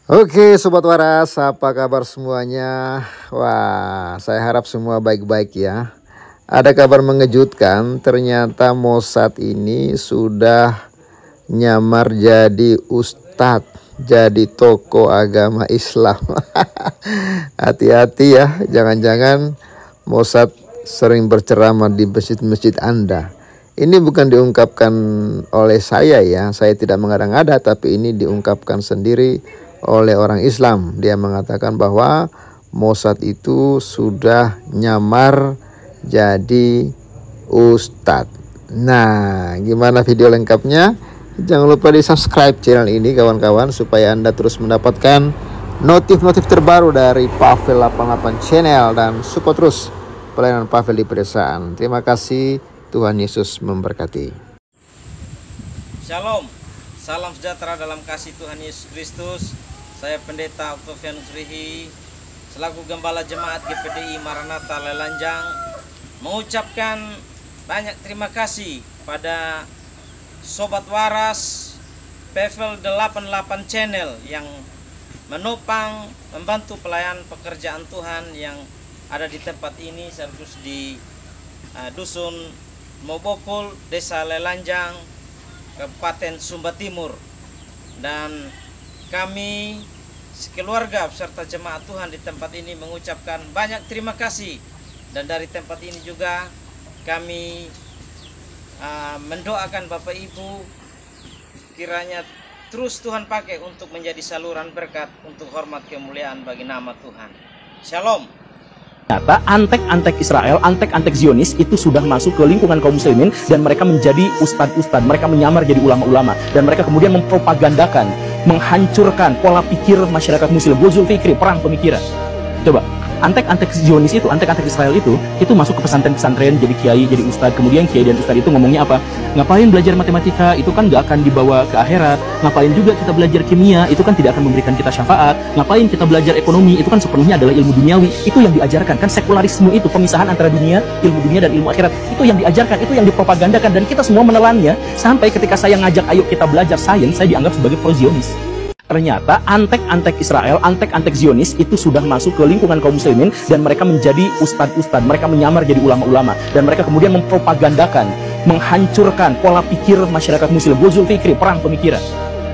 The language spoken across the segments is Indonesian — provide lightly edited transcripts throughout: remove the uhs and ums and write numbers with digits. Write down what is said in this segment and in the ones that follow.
Oke Sobat Waras, apa kabar semuanya? Wah, saya harap semua baik-baik ya. Ada kabar mengejutkan, ternyata Mossad ini sudah nyamar jadi ustadz, jadi tokoh agama Islam. Hati-hati ya, jangan-jangan Mossad sering berceramah di masjid-masjid Anda. Ini bukan diungkapkan oleh saya ya, saya tidak mengada-ngada, tapi ini diungkapkan sendiri oleh orang Islam. Dia mengatakan bahwa Mossad itu sudah nyamar jadi ustadz. Nah, gimana video lengkapnya? Jangan lupa di subscribe channel ini kawan-kawan, supaya Anda terus mendapatkan notif-notif terbaru dari Pavel 88 Channel, dan support terus pelayanan Pavel di pedesaan. Terima kasih, Tuhan Yesus memberkati. Shalom, salam sejahtera dalam kasih Tuhan Yesus Kristus. Saya Pendeta Octavianus Rihi, selaku Gembala Jemaat GPDI Maranatha Lelanjang, mengucapkan banyak terima kasih pada Sobat Waras Pavel 88 Channel yang menopang, membantu pelayan pekerjaan Tuhan yang ada di tempat ini, sekaligus di Dusun Mobokul, Desa Lelanjang, Kabupaten Sumba Timur. Dan kami sekeluarga beserta jemaat Tuhan di tempat ini mengucapkan banyak terima kasih. Dan dari tempat ini juga kami mendoakan Bapak Ibu kiranya terus Tuhan pakai untuk menjadi saluran berkat untuk hormat kemuliaan bagi nama Tuhan. Shalom. Ternyata antek-antek Israel, antek-antek Zionis itu sudah masuk ke lingkungan kaum muslimin, dan mereka menjadi ustadz-ustadz, mereka menyamar jadi ulama-ulama, dan mereka kemudian mempropagandakan, menghancurkan pola pikir masyarakat muslim, ghuzul fikri, perang pemikiran. Coba, antek-antek Zionis itu, antek-antek Israel itu masuk ke pesantren-pesantren, jadi kiai, jadi ustadz. Kemudian kiai dan ustadz itu ngomongnya apa? Ngapain belajar matematika? Itu kan gak akan dibawa ke akhirat. Ngapain juga kita belajar kimia? Itu kan tidak akan memberikan kita syafaat. Ngapain kita belajar ekonomi? Itu kan sepenuhnya adalah ilmu duniawi. Itu yang diajarkan, kan sekularisme itu, pemisahan antara ilmu dunia dan ilmu akhirat. Itu yang diajarkan, itu yang dipropagandakan, dan kita semua menelannya. Sampai ketika saya ngajak, ayo kita belajar sains, saya dianggap sebagai pro-Zionis. Ternyata antek-antek Israel, antek-antek Zionis itu sudah masuk ke lingkungan kaum muslimin, dan mereka menjadi ustadz-ustadz, mereka menyamar jadi ulama-ulama, dan mereka kemudian mempropagandakan, menghancurkan pola pikir masyarakat muslim, ghuzul fikri, perang pemikiran.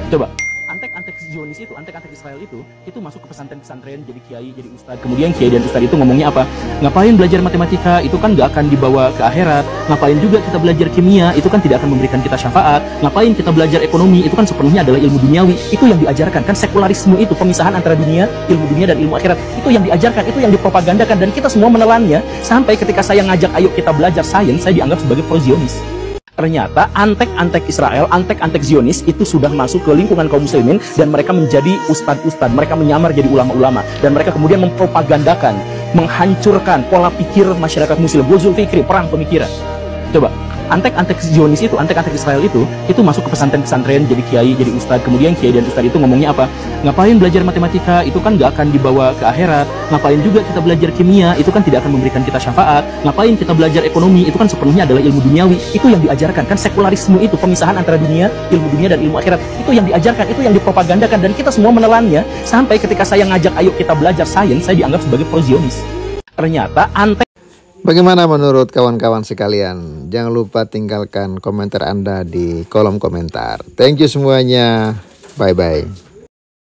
Coba, antek-antek Zionis itu, antek-antek Israel itu masuk ke pesantren-pesantren, jadi kiai, jadi ustadz. Kemudian kiai dan ustadz itu ngomongnya apa? Ngapain belajar matematika? Itu kan gak akan dibawa ke akhirat. Ngapain juga kita belajar kimia? Itu kan tidak akan memberikan kita syafaat. Ngapain kita belajar ekonomi? Itu kan sepenuhnya adalah ilmu duniawi. Itu yang diajarkan, kan sekularisme itu, pemisahan antara ilmu dunia dan ilmu akhirat. Itu yang diajarkan, itu yang dipropagandakan, dan kita semua menelannya. Sampai ketika saya ngajak, ayo kita belajar sains, saya dianggap sebagai pro-Zionis. Ternyata antek-antek Israel, antek-antek Zionis itu sudah masuk ke lingkungan kaum muslimin, dan mereka menjadi ustadz-ustadz, mereka menyamar jadi ulama-ulama, dan mereka kemudian mempropagandakan, menghancurkan pola pikir masyarakat muslim, ghuzul fikri, perang pemikiran. Coba, antek-antek Zionis itu, antek-antek Israel itu masuk ke pesantren-pesantren, jadi kiai, jadi ustadz. Kemudian kiai dan ustadz itu ngomongnya apa? Ngapain belajar matematika? Itu kan gak akan dibawa ke akhirat. Ngapain juga kita belajar kimia? Itu kan tidak akan memberikan kita syafaat. Ngapain kita belajar ekonomi? Itu kan sepenuhnya adalah ilmu duniawi. Itu yang diajarkan, kan sekularisme itu, pemisahan antara ilmu dunia dan ilmu akhirat. Itu yang diajarkan, itu yang dipropagandakan, dan kita semua menelannya. Sampai ketika saya ngajak, ayo kita belajar sains, saya dianggap sebagai pro-Zionis. Ternyata Bagaimana menurut kawan-kawan sekalian? Jangan lupa tinggalkan komentar Anda di kolom komentar. Thank you semuanya. Bye-bye.